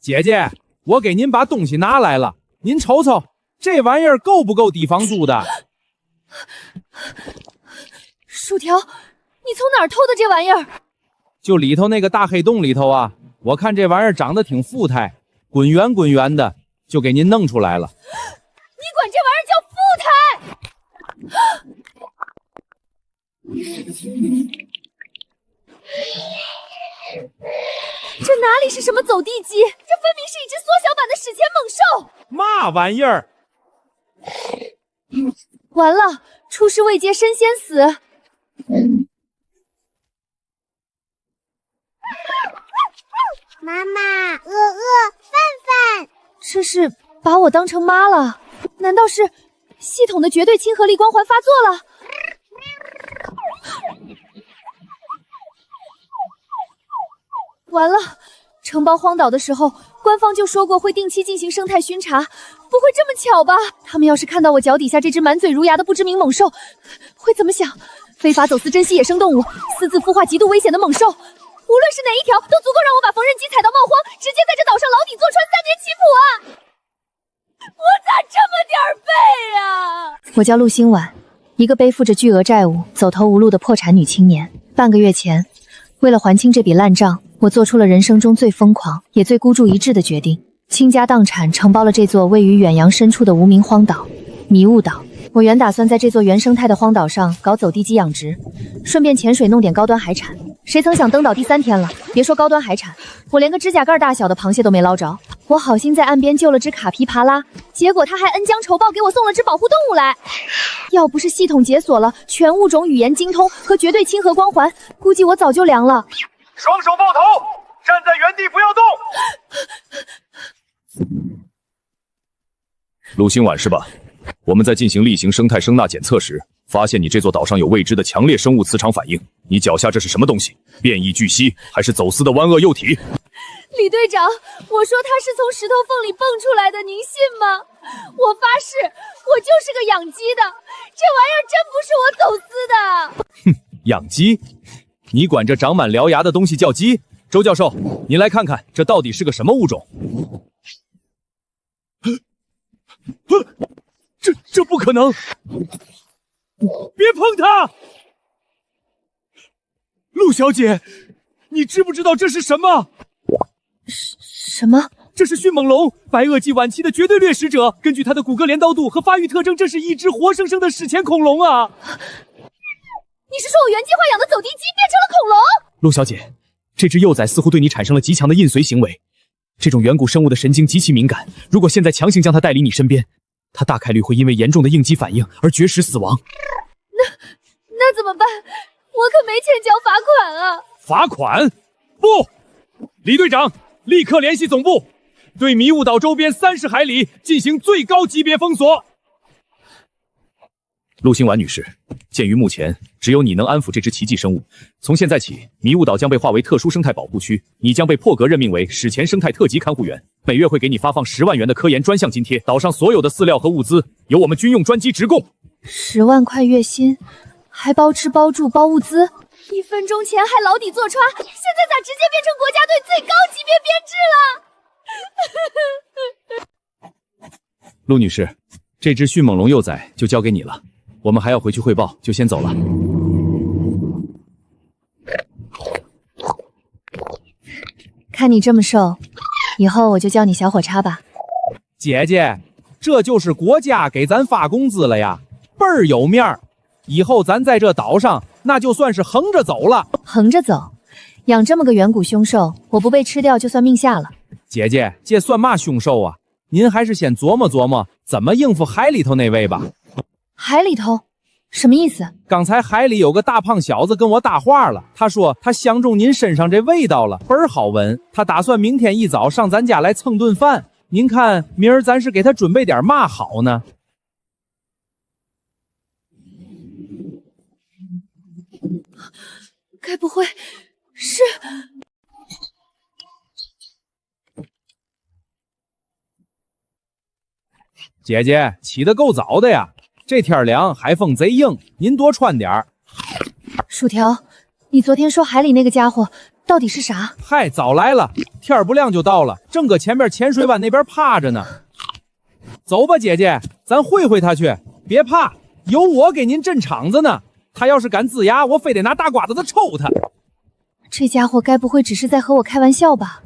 姐姐，我给您把东西拿来了，您瞅瞅，这玩意儿够不够地方租的？薯条，你从哪儿偷的这玩意儿？就里头那个大黑洞里头啊，我看这玩意儿长得挺富态，滚圆滚圆的，就给您弄出来了。你管这玩意儿叫富态？这哪里是什么走地鸡，这分明是一只缩小版的史前猛兽！嘛玩意儿？完了，出师未捷身先死。妈妈，饭饭。这是把我当成妈了？难道是系统的绝对亲和力光环发作了？完了，承包荒岛的时候，官方就说过会定期进行生态巡查，不会这么巧吧？他们要是看到我脚底下这只满嘴如牙的不知名猛兽，会怎么想？非法走私珍稀野生动物，私自孵化极度危险的猛兽，无论是哪一条，都足够让我把缝纫机踩到冒荒，直接在这岛上牢底坐穿3年起谱啊！我咋这么点儿背啊？我叫陆星婉，一个背负着巨额债务、走投无路的破产女青年。半个月前，为了还清这笔烂账，我做出了人生中最疯狂也最孤注一掷的决定，倾家荡产承包了这座位于远洋深处的无名荒岛——迷雾岛。我原打算在这座原生态的荒岛上搞走地鸡养殖，顺便潜水弄点高端海产。谁曾想登岛第3天了，别说高端海产，我连个指甲盖大小的螃蟹都没捞着。我好心在岸边救了只卡皮巴拉，结果他还恩将仇报，给我送了只保护动物来。要不是系统解锁了全物种语言精通和绝对亲和光环，估计我早就凉了。双手抱头，站在原地不要动。陆星婉是吧？我们在进行例行生态声纳检测时，发现你这座岛上有未知的强烈生物磁场反应。你脚下这是什么东西？变异巨蜥还是走私的弯鳄幼体？李队长，我说他是从石头缝里蹦出来的，您信吗？我发誓，我就是个养鸡的，这玩意儿真不是我走私的。哼，养鸡？你管这长满獠牙的东西叫鸡？周教授，您来看看，这到底是个什么物种？这不可能！别碰它！陆小姐，你知不知道这是什么？什么？这是迅猛龙，白垩纪晚期的绝对掠食者。根据它的骨骼镰刀度和发育特征，这是一只活生生的史前恐龙啊！你是说我原计划养的走地鸡变成了恐龙？陆小姐，这只幼崽似乎对你产生了极强的印随行为。这种远古生物的神经极其敏感，如果现在强行将它带离你身边，它大概率会因为严重的应激反应而绝食死亡。那怎么办？我可没钱交罚款啊！罚款？不！李队长，立刻联系总部，对迷雾岛周边30海里进行最高级别封锁。陆星婉女士，鉴于目前只有你能安抚这只奇迹生物，从现在起，迷雾岛将被划为特殊生态保护区，你将被破格任命为史前生态特级看护员，每月会给你发放10万元的科研专项津贴，岛上所有的饲料和物资由我们军用专机直供。10万块月薪，还包吃包住包物资，1分钟前还牢底坐穿，现在咋直接变成国家队最高级别编制了？陆女士，这只迅猛龙幼崽就交给你了。我们还要回去汇报，就先走了。看你这么瘦，以后我就叫你小火叉吧。姐姐，这就是国家给咱发工资了呀，倍儿有面儿。以后咱在这岛上，那就算是横着走了。横着走，养这么个远古凶兽，我不被吃掉就算命下了。姐姐，这算嘛凶兽啊？您还是先琢磨琢磨怎么应付海里头那位吧。海里头？什么意思？刚才海里有个大胖小子跟我搭话了，他说他相中您身上这味道了，倍儿好闻。他打算明天一早上咱家来蹭顿饭，您看明儿咱是给他准备点嘛好呢？该不会是……姐姐起得够早的呀，这天凉，海风贼硬，您多穿点儿。薯条，你昨天说海里那个家伙到底是啥？嗨，早来了，天儿不亮就到了，正搁前边浅水湾那边趴着呢。走吧，姐姐，咱会会他去，别怕，有我给您镇场子呢。他要是敢呲牙，我非得拿大瓜子子抽他。这家伙该不会只是在和我开玩笑吧？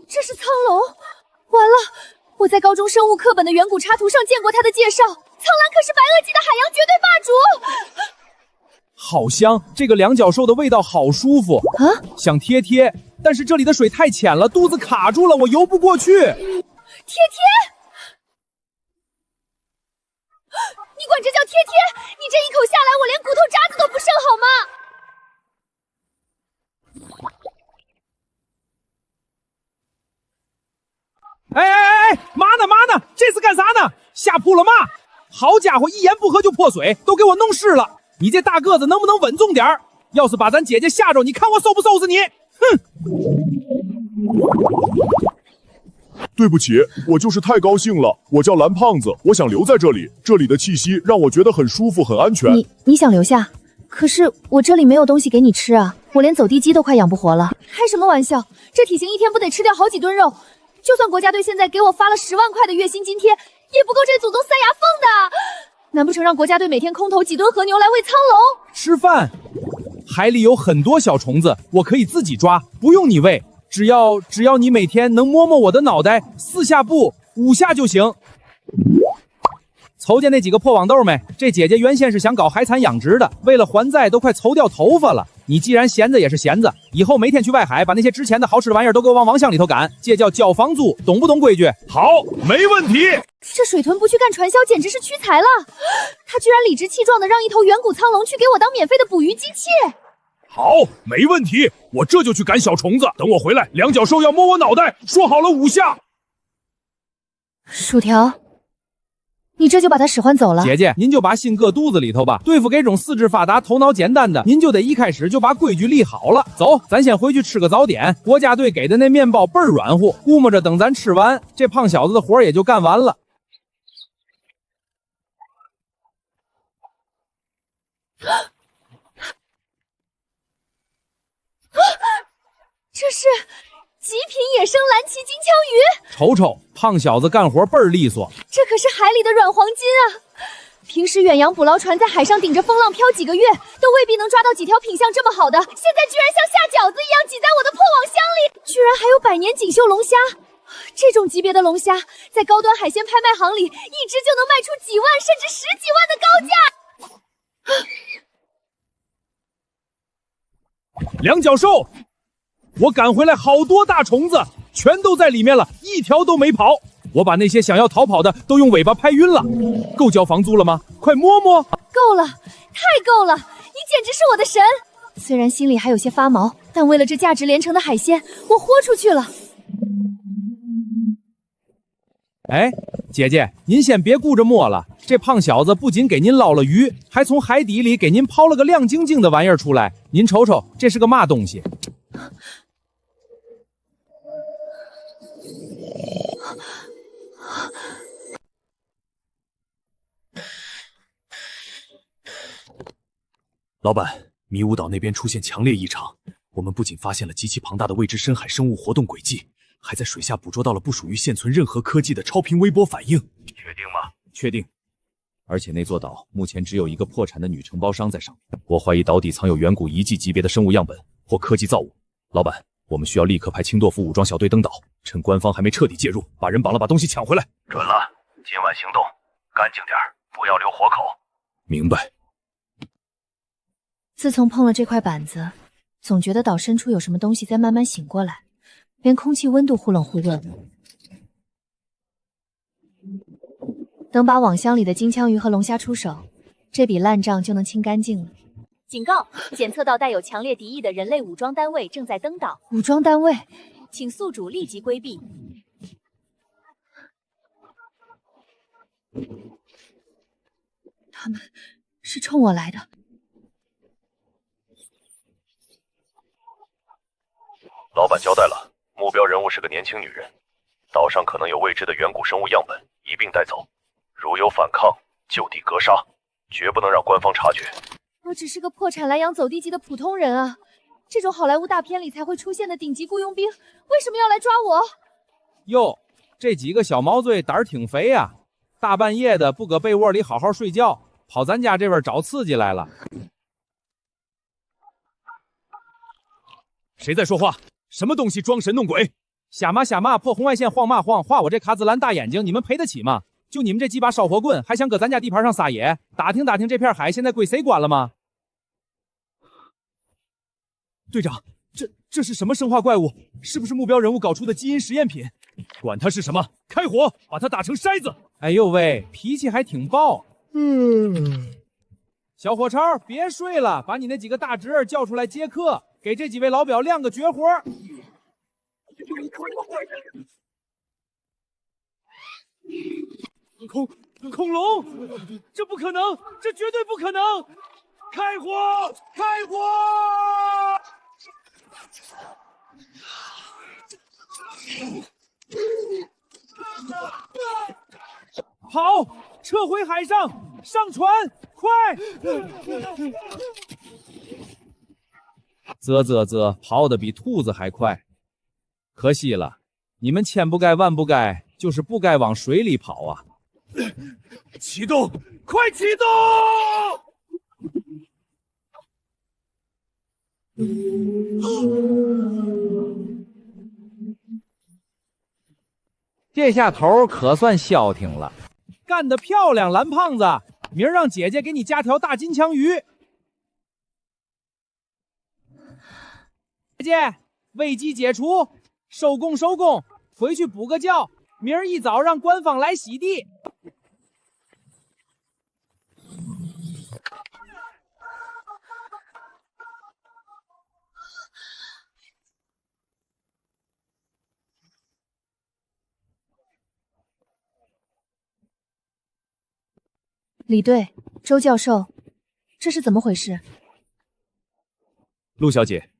这是苍龙！完了，我在高中生物课本的远古插图上见过他的介绍。苍蓝可是白垩纪的海洋绝对霸主。好香，这个两脚兽的味道好舒服啊，想贴贴，但是这里的水太浅了，肚子卡住了，我游不过去。贴贴，你管这叫贴贴？你这一口下来，我连骨头渣子都不剩，好吗？哎，嘛呢？这是干啥呢？下铺了嘛？好家伙，一言不合就泼水，都给我弄湿了。你这大个子能不能稳重点儿？要是把咱姐姐吓着，你看我收不收拾你？哼！对不起，我就是太高兴了。我叫蓝胖子，我想留在这里，这里的气息让我觉得很舒服，很安全。你想留下？可是我这里没有东西给你吃啊，我连走地鸡都快养不活了。开什么玩笑？这体型一天不得吃掉好几吨肉？就算国家队现在给我发了10万块的月薪津贴，也不够这祖宗塞牙缝的。难不成让国家队每天空投几吨和牛来喂苍龙？吃饭，海里有很多小虫子，我可以自己抓，不用你喂。只要你每天能摸摸我的脑袋，4下不5下就行。瞅见那几个破网豆没？这姐姐原先是想搞海产养殖的，为了还债都快愁掉头发了。你既然闲着也是闲着，以后每天去外海把那些值钱的好吃的玩意儿都给我往网箱里头赶，这叫交房租，懂不懂规矩？好，没问题。这水豚不去干传销，简直是屈才了。他居然理直气壮的让一头远古苍龙去给我当免费的捕鱼机器。好，没问题，我这就去赶小虫子。等我回来，两脚兽要摸我脑袋，说好了5下。薯条，你这就把他使唤走了？姐姐，您就把心搁肚子里头吧。对付这种四肢发达、头脑简单的，您就得一开始就把规矩立好了。走，咱先回去吃个早点。国家队给的那面包倍儿软乎，估摸着等咱吃完，这胖小子的活也就干完了。这是极品野生蓝鳍金枪鱼，瞅瞅，胖小子干活倍儿利索。这可是海里的软黄金啊！平时远洋捕捞船在海上顶着风浪飘几个月，都未必能抓到几条品相这么好的，现在居然像下饺子一样挤在我的破网箱里，居然还有百年锦绣龙虾。这种级别的龙虾，在高端海鲜拍卖行里，一只就能卖出几万甚至10几万的高价。两脚兽，我赶回来好多大虫子，全都在里面了，一条都没跑。我把那些想要逃跑的都用尾巴拍晕了。够交房租了吗？快摸摸。够了，太够了，你简直是我的神。虽然心里还有些发毛，但为了这价值连城的海鲜，我豁出去了。哎，姐姐，您先别顾着摸了。这胖小子不仅给您捞了鱼，还从海底里给您抛了个亮晶晶的玩意儿出来。您瞅瞅，这是个嘛东西？老板，迷雾岛那边出现强烈异常，我们不仅发现了极其庞大的未知深海生物活动轨迹，还在水下捕捉到了不属于现存任何科技的超频微波反应。确定吗？确定。而且那座岛目前只有一个破产的女承包商在上面，我怀疑岛底藏有远古遗迹级别的生物样本或科技造物。老板，我们需要立刻派清舵夫武装小队登岛，趁官方还没彻底介入，把人绑了，把东西抢回来。准了，今晚行动，干净点，不要留活口。明白。自从碰了这块板子，总觉得岛深处有什么东西在慢慢醒过来，连空气温度忽冷忽热的。等把网箱里的金枪鱼和龙虾出手，这笔烂账就能清干净了。警告：检测到带有强烈敌意的人类武装单位正在登岛。武装单位，请宿主立即规避。他们是冲我来的。老板交代了，目标人物是个年轻女人，岛上可能有未知的远古生物样本，一并带走。如有反抗，就地格杀，绝不能让官方察觉。我只是个破产来洋走地级的普通人啊，这种好莱坞大片里才会出现的顶级雇佣兵，为什么要来抓我？哟，这几个小毛嘴胆儿挺肥呀，大半夜的不搁被窝里好好睡觉，跑咱家这边找刺激来了。谁在说话？什么东西装神弄鬼？瞎骂，破红外线晃嘛晃，画我这卡姿兰大眼睛，你们赔得起吗？就你们这几把烧火棍，还想搁咱家地盘上撒野？打听这片海现在归谁管了吗？队长，这是什么生化怪物？是不是目标人物搞出的基因实验品？管它是什么，开火把它打成筛子！哎呦喂，脾气还挺暴。小火超，别睡了，把你那几个大侄儿叫出来接客，给这几位老表亮个绝活。恐龙，这不可能，这绝对不可能！开火！开火！好，撤回海上，上船，快！啧，跑得比兔子还快。可惜了，你们千不该万不该，就是不该往水里跑啊！启动，快启动！这下头可算消停了，干得漂亮，蓝胖子！明儿让姐姐给你加条大金枪鱼。姐姐，危机解除，收工，回去补个觉，明儿一早让官方来洗地。李队，周教授，这是怎么回事？陆小姐，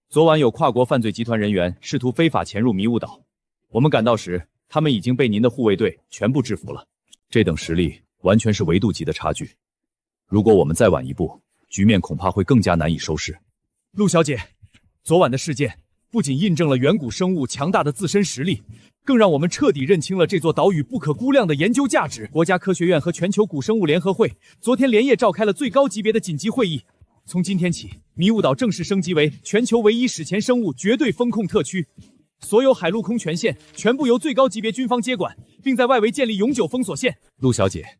昨晚有跨国犯罪集团人员试图非法潜入迷雾岛，我们赶到时，他们已经被您的护卫队全部制服了。这等实力完全是维度级的差距，如果我们再晚一步，局面恐怕会更加难以收拾。陆小姐，昨晚的事件不仅印证了远古生物强大的自身实力，更让我们彻底认清了这座岛屿不可估量的研究价值。国家科学院和全球古生物联合会昨天连夜召开了最高级别的紧急会议。从今天起，迷雾岛正式升级为全球唯一史前生物绝对风控特区，所有海陆空权限全部由最高级别军方接管，并在外围建立永久封锁线。陆小姐，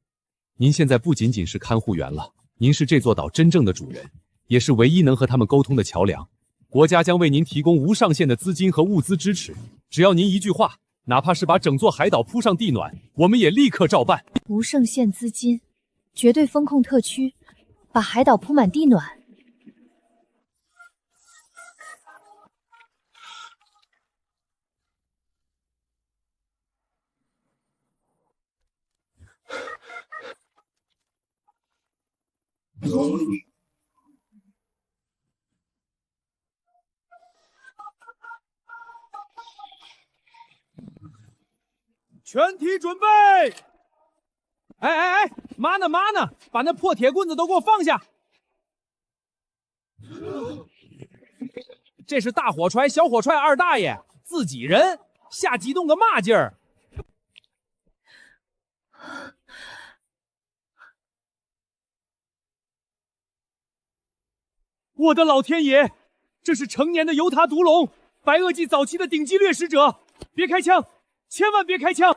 您现在不仅仅是看护员了，您是这座岛真正的主人，也是唯一能和他们沟通的桥梁。国家将为您提供无上限的资金和物资支持，只要您一句话，哪怕是把整座海岛铺上地暖，我们也立刻照办。无上限资金，绝对风控特区，把海岛铺满地暖。全体准备！哎，嘛呢？把那破铁棍子都给我放下！这是大火踹、小火踹二大爷，自己人，瞎激动个嘛劲儿？我的老天爷，这是成年的犹他毒龙，白垩纪早期的顶级掠食者！别开枪，千万别开枪！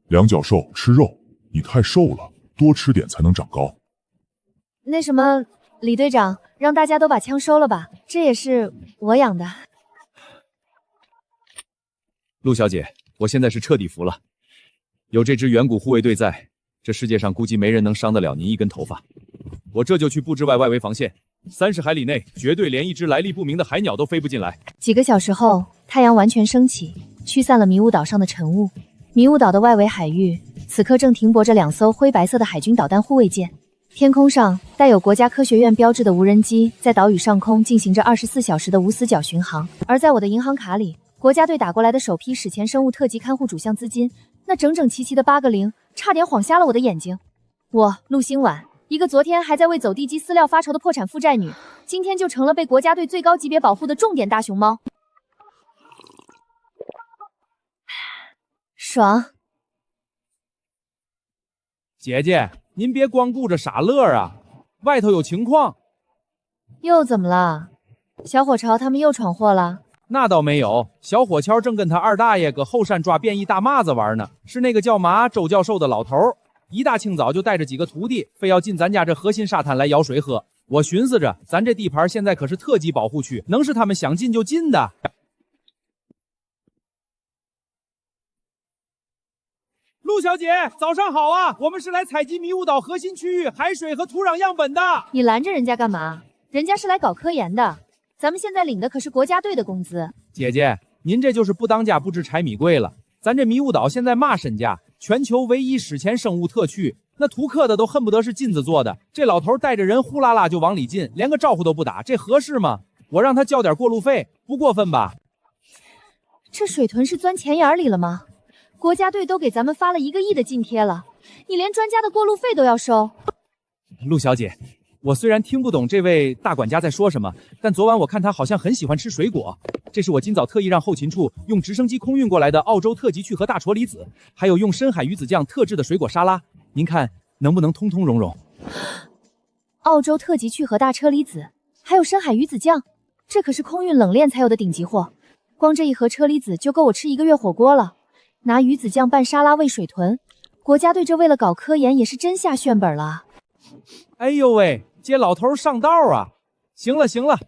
梁教授吃肉，你太瘦了，多吃点才能长高。那什么，李队长，让大家都把枪收了吧，这也是我养的。陆小姐，我现在是彻底服了，有这支远古护卫队在，这世界上估计没人能伤得了您一根头发。我这就去布置外围防线，30海里内绝对连一只来历不明的海鸟都飞不进来。几个小时后，太阳完全升起，驱散了迷雾岛上的尘雾。迷雾岛的外围海域，此刻正停泊着2艘灰白色的海军导弹护卫舰。天空上带有国家科学院标志的无人机在岛屿上空进行着24小时的无死角巡航，而在我的银行卡里，国家队打过来的首批史前生物特级看护主项资金，那整整齐齐的8个0，差点晃瞎了我的眼睛。我陆星婉，一个昨天还在为走地鸡饲料发愁的破产负债女，今天就成了被国家队最高级别保护的重点大熊猫。爽！姐姐，您别光顾着傻乐啊，外头有情况。又怎么了？小火潮他们又闯祸了？那倒没有，小火锹正跟他二大爷搁后山抓变异大麻子玩呢，是那个叫马周教授的老头，一大清早就带着几个徒弟，非要进咱家这核心沙滩来舀水喝。我寻思着，咱这地盘现在可是特级保护区，能是他们想进就进的。陆小姐，早上好啊！我们是来采集迷雾岛核心区域海水和土壤样本的。你拦着人家干嘛？人家是来搞科研的，咱们现在领的可是国家队的工资。姐姐，您这就是不当家不知柴米贵了。咱这迷雾岛现在嘛身价？全球唯一史前生物特区，那图刻的都恨不得是金子做的。这老头带着人呼啦啦就往里进，连个招呼都不打，这合适吗？我让他交点过路费，不过分吧？这水豚是钻钱眼里了吗？国家队都给咱们发了1个亿的津贴了，你连专家的过路费都要收？陆小姐，我虽然听不懂这位大管家在说什么，但昨晚我看他好像很喜欢吃水果。这是我今早特意让后勤处用直升机空运过来的澳洲特级去核大戳梨子，还有用深海鱼子酱特制的水果沙拉，您看能不能通通融融？澳洲特级去核大车厘子，还有深海鱼子酱，这可是空运冷链才有的顶级货，光这一盒车厘子就够我吃1个月火锅了。拿鱼子酱拌沙拉喂水豚，国家队这为了搞科研也是真下血本了。哎呦喂，接老头上道啊！行了行了，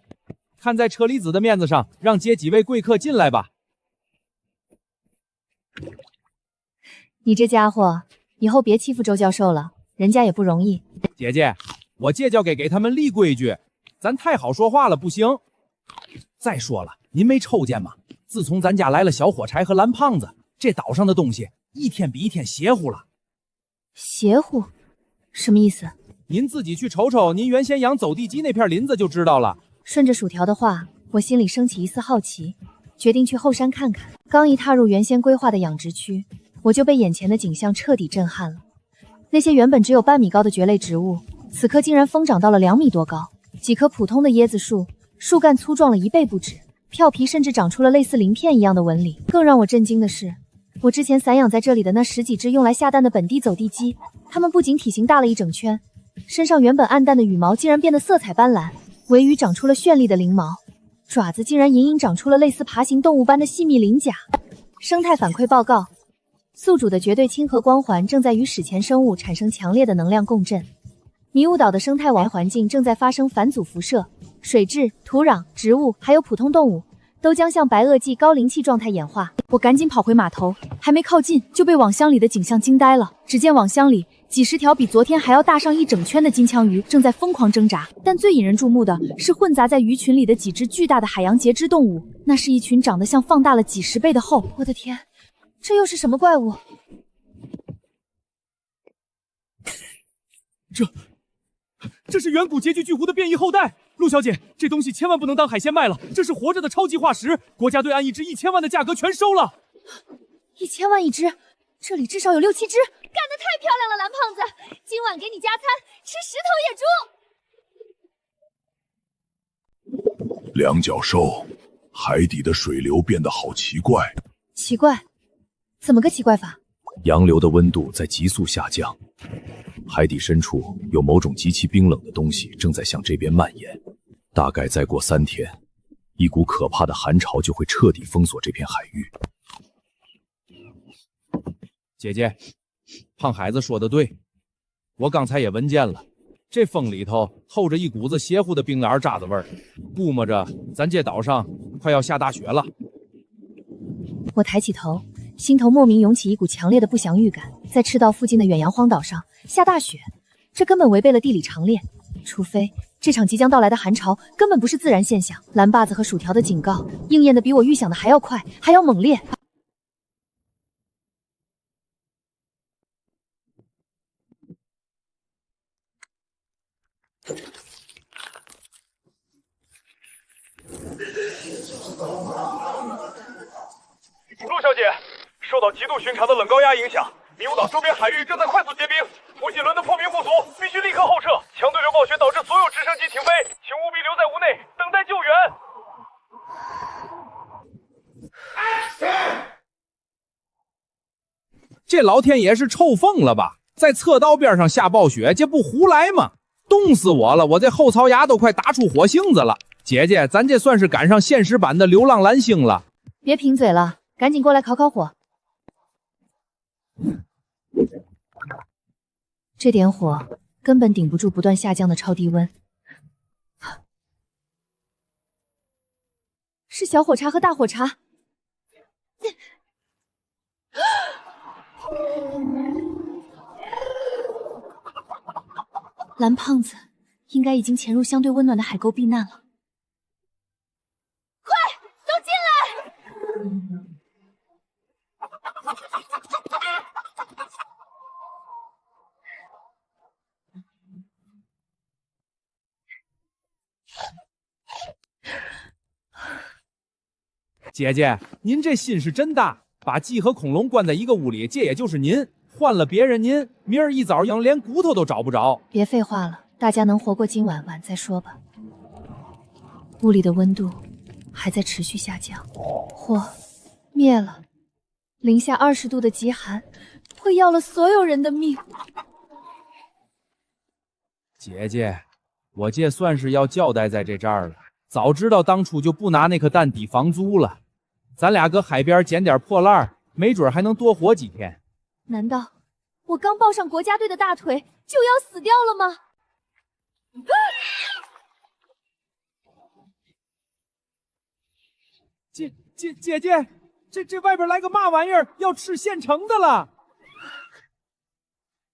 看在车厘子的面子上，让接几位贵客进来吧。你这家伙，以后别欺负周教授了，人家也不容易。姐姐，我这叫给他们立规矩，咱太好说话了不行。再说了，您没瞅见吗？自从咱家来了小火柴和蓝胖子，这岛上的东西一天比一天邪乎了。邪乎？什么意思？您自己去瞅瞅，您原先养走地鸡那片林子就知道了。顺着薯条的话，我心里升起一丝好奇，决定去后山看看。刚一踏入原先规划的养殖区，我就被眼前的景象彻底震撼了。那些原本只有半米高的蕨类植物，此刻竟然疯长到了2米多高。几棵普通的椰子树，树干粗壮了1倍不止，票皮甚至长出了类似鳞片一样的纹理。更让我震惊的是，我之前散养在这里的那10几只用来下蛋的本地走地鸡，它们不仅体型大了一整圈，身上原本暗淡的羽毛竟然变得色彩斑斓，尾羽长出了绚丽的翎毛，爪子竟然隐隐长出了类似爬行动物般的细密鳞甲。生态反馈报告：宿主的绝对亲和光环正在与史前生物产生强烈的能量共振，迷雾岛的生态环境正在发生反祖辐射，水质、土壤、植物还有普通动物都将向白垩纪高灵气状态演化。我赶紧跑回码头，还没靠近就被网箱里的景象惊呆了。只见网箱里几十条比昨天还要大上一整圈的金枪鱼正在疯狂挣扎，但最引人注目的是混杂在鱼群里的几只巨大的海洋节肢动物，那是一群长得像放大了几10倍的后。我的天，这又是什么怪物？这是远古结局巨狐的变异后代。陆小姐，这东西千万不能当海鲜卖了，这是活着的超级化石，国家队按一只1000万的价格全收了。1000万一只，这里至少有6、7只。干得太漂亮了，蓝胖子！今晚给你加餐，吃石头野猪。两脚兽，海底的水流变得好奇怪。奇怪？怎么个奇怪法？洋流的温度在急速下降，海底深处有某种极其冰冷的东西正在向这边蔓延。大概再过3天，一股可怕的寒潮就会彻底封锁这片海域。姐姐，胖孩子说的对，我刚才也闻见了，这风里头透着一股子邪乎的冰瓤渣子味儿，估摸着咱这岛上快要下大雪了。我抬起头，心头莫名涌起一股强烈的不祥预感。在赤道附近的远洋荒岛上下大雪，这根本违背了地理常列，除非这场即将到来的寒潮根本不是自然现象。蓝把子和薯条的警告应验的比我预想的还要快，还要猛烈。陆小姐，受到极度寻常的冷高压影响，迷雾岛周边海域正在快速结冰，摩西轮的破冰不足，必须立刻后撤。强对流暴雪导致所有直升机停飞，请务必留在屋内等待救援。这老天爷是抽风了吧？在侧道边上下暴雪，这不胡来吗？冻死我了！我这后槽牙都快打出火星子了。姐姐，咱这算是赶上现实版的流浪蓝星了。别贫嘴了，赶紧过来烤烤火。这点火根本顶不住不断下降的超低温。是小火柴和大火柴。蓝胖子应该已经潜入相对温暖的海沟避难了。快，都进来！姐姐，您这心是真大，把鸡和恐龙关在一个屋里，这也就是您。换了别人您，明儿一早连骨头都找不着。别废话了，大家能活过今晚，晚再说吧。屋里的温度还在持续下降，火灭了，零下20度的极寒会要了所有人的命。姐姐，我这算是要交代在这儿了。早知道当初就不拿那颗蛋抵房租了，咱俩搁海边捡点破烂，没准还能多活几天。难道我刚抱上国家队的大腿就要死掉了吗？姐姐，这外边来个嘛玩意儿，要吃现成的了！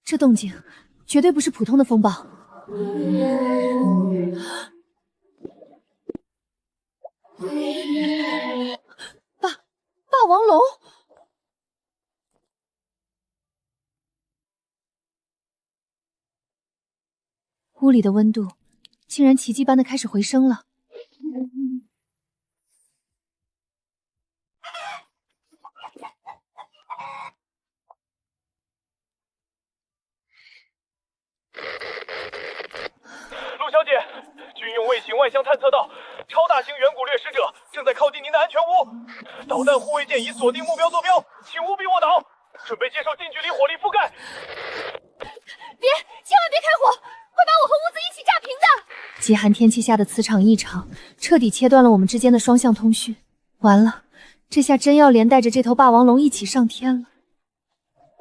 这动静绝对不是普通的风暴。霸王龙！屋里的温度竟然奇迹般的开始回升了。陆小姐，军用卫星外向探测到超大型远古掠食者正在靠近您的安全屋，导弹护卫舰已锁定目标坐标，请务必卧倒，准备接受近距离火力覆盖。千万别开火，会把我和屋子一起炸平的！极寒天气下的磁场异常，彻底切断了我们之间的双向通讯。完了，这下真要连带着这头霸王龙一起上天了。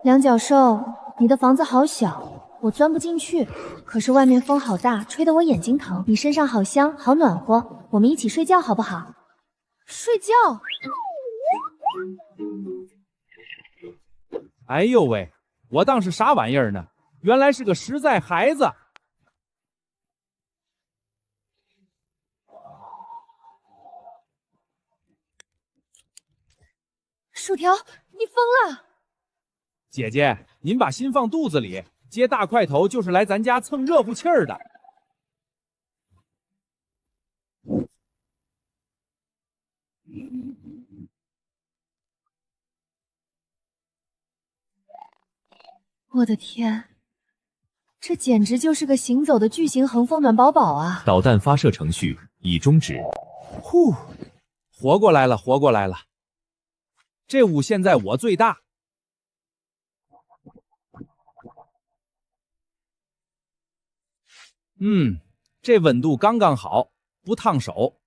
两脚兽，你的房子好小，我钻不进去，可是外面风好大，吹得我眼睛疼。你身上好香，好暖和，我们一起睡觉好不好？睡觉？哎呦喂，我当是啥玩意儿呢？原来是个实在孩子。薯条，你疯了！姐姐，您把心放肚子里，接大块头就是来咱家蹭热乎气儿的。我的天，这简直就是个行走的巨型恒风暖宝宝啊！导弹发射程序已终止。呼，活过来了，活过来了。这屋现在我最大。这温度刚刚好，不烫手。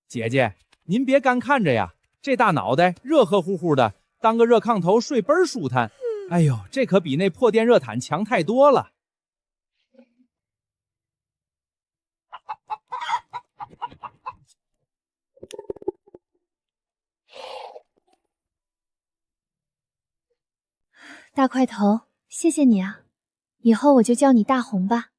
姐姐，您别干看着呀，这大脑袋热乎乎乎的，当个热炕头睡倍儿舒坦。哎呦，这可比那破电热毯强太多了。大块头，谢谢你啊，以后我就叫你大红吧。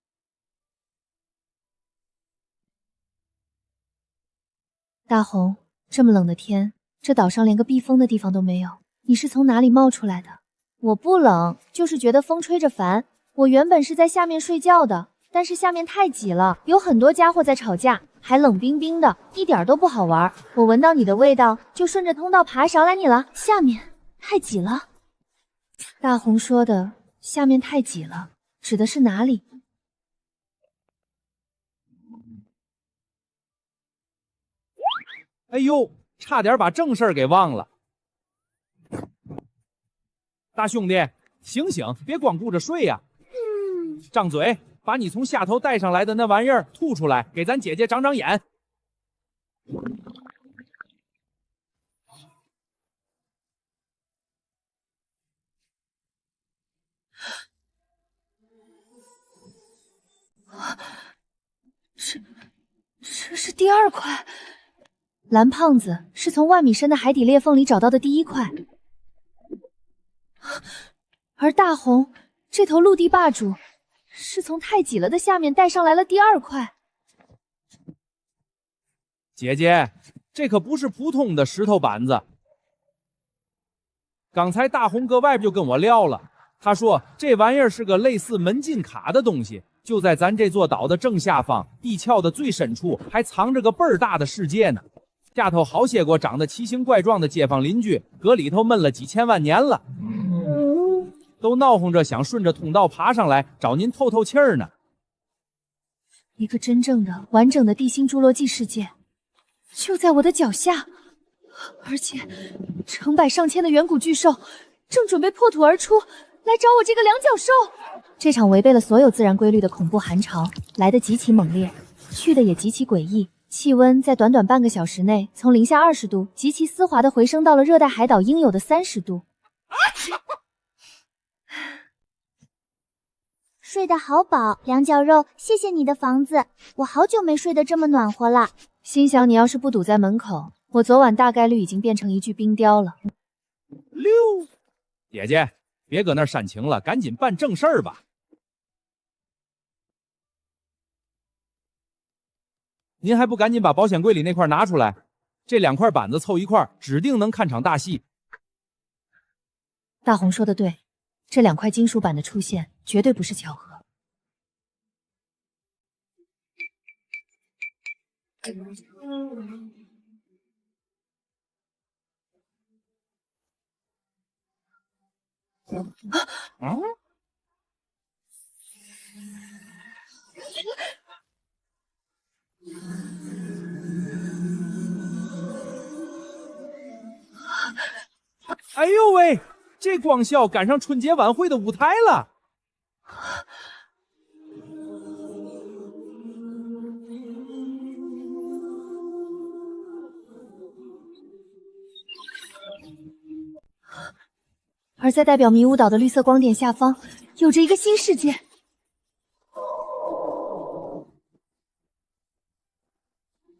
大红，这么冷的天，这岛上连个避风的地方都没有，你是从哪里冒出来的？我不冷，就是觉得风吹着烦。我原本是在下面睡觉的，但是下面太挤了，有很多家伙在吵架，还冷冰冰的，一点都不好玩。我闻到你的味道，就顺着通道爬找来你了。下面太挤了。大红说的下面太挤了，指的是哪里？哎呦，差点把正事儿给忘了。大兄弟，醒醒，别光顾着睡呀！张嘴，把你从下头带上来的那玩意儿吐出来，给咱姐姐长长眼。这是第2块。蓝胖子是从万米深的海底裂缝里找到的第1块，而大红这头陆地霸主是从太挤了的下面带上来了第2块。姐姐，这可不是普通的石头板子。刚才大红搁外边就跟我撂了，他说这玩意儿是个类似门禁卡的东西，就在咱这座岛的正下方，地壳的最深处还藏着个倍儿大的世界呢。下头好些个长得奇形怪状的街坊邻居，搁里头闷了几千万年了，都闹哄着想顺着通道爬上来找您透透气儿呢。一个真正的完整的地心侏罗纪世界就在我的脚下，而且成百上千的远古巨兽正准备破土而出来找我这个两脚兽。这场违背了所有自然规律的恐怖寒潮来得极其猛烈，去的也极其诡异。气温在短短半个小时内从零下20度极其丝滑地回升到了热带海岛应有的30度。睡得好饱，两脚肉，谢谢你的房子，我好久没睡得这么暖和了。心想你要是不堵在门口，我昨晚大概率已经变成一具冰雕了。溜，姐姐，别搁那儿煽情了，赶紧办正事儿吧。您还不赶紧把保险柜里那块拿出来？这2块板子凑一块，指定能看场大戏。大红说的对，这2块金属板的出现绝对不是巧合。哎呦喂，这光效赶上春节晚会的舞台了。而在代表迷雾岛的绿色光点下方，有着一个新世界。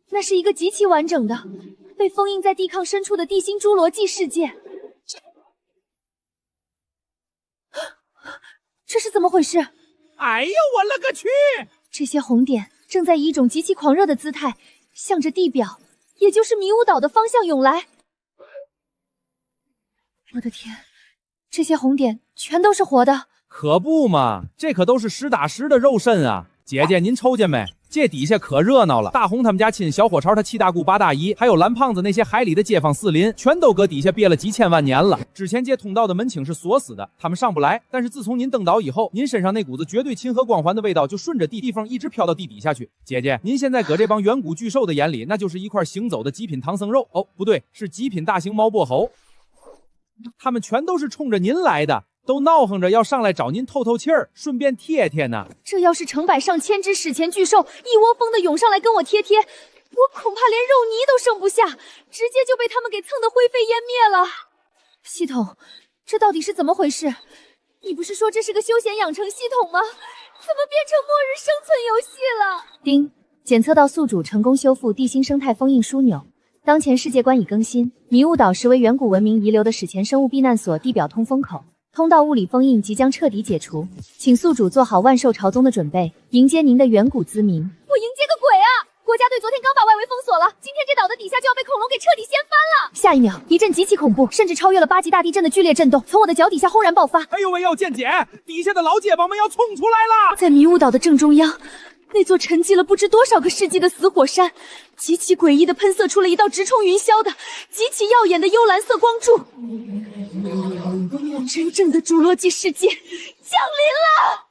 那是一个极其完整的，被封印在地抗深处的地心侏罗纪世界。这是怎么回事？哎呦，我勒个去！这些红点正在以一种极其狂热的姿态，向着地表，也就是迷雾岛的方向涌来。我的天，这些红点全都是活的！可不嘛，这可都是实打实的肉身啊！姐姐，您瞅见没？这底下可热闹了，大红他们家亲，小火潮他七大姑八大姨，还有蓝胖子那些海里的街坊四邻，全都搁底下憋了几千万年了。之前这通道的门倾是锁死的，他们上不来。但是自从您登岛以后，您身上那股子绝对亲和光环的味道就顺着地缝一直飘到地底下去。姐姐，您现在搁这帮远古巨兽的眼里，那就是一块行走的极品唐僧肉。哦，不对，是极品大型猫薄猴。他们全都是冲着您来的。都闹哼着要上来找您透透气儿，顺便贴贴呢。这要是成百上千只史前巨兽一窝蜂的涌上来跟我贴贴，我恐怕连肉泥都剩不下，直接就被他们给蹭得灰飞烟灭了。系统，这到底是怎么回事？你不是说这是个休闲养成系统吗？怎么变成末日生存游戏了？丁，检测到宿主成功修复地心生态封印枢纽。当前世界观已更新，迷雾岛实为远古文明遗留的史前生物避难所地表通风口。通道物理封印即将彻底解除，请宿主做好万兽朝宗的准备，迎接您的远古滋民。我迎接个鬼啊！国家队昨天刚把外围封锁了，今天这岛的底下就要被恐龙给彻底掀翻了。下一秒，一阵极其恐怖，甚至超越了8级大地震的剧烈震动从我的脚底下轰然爆发。哎呦喂呦，健姐，底下的老街坊们要冲出来了！在迷雾岛的正中央，那座沉寂了不知多少个世纪的死火山，极其诡异的喷射出了一道直冲云霄的极其耀眼的幽蓝色光柱。真正的侏罗纪世界降临了！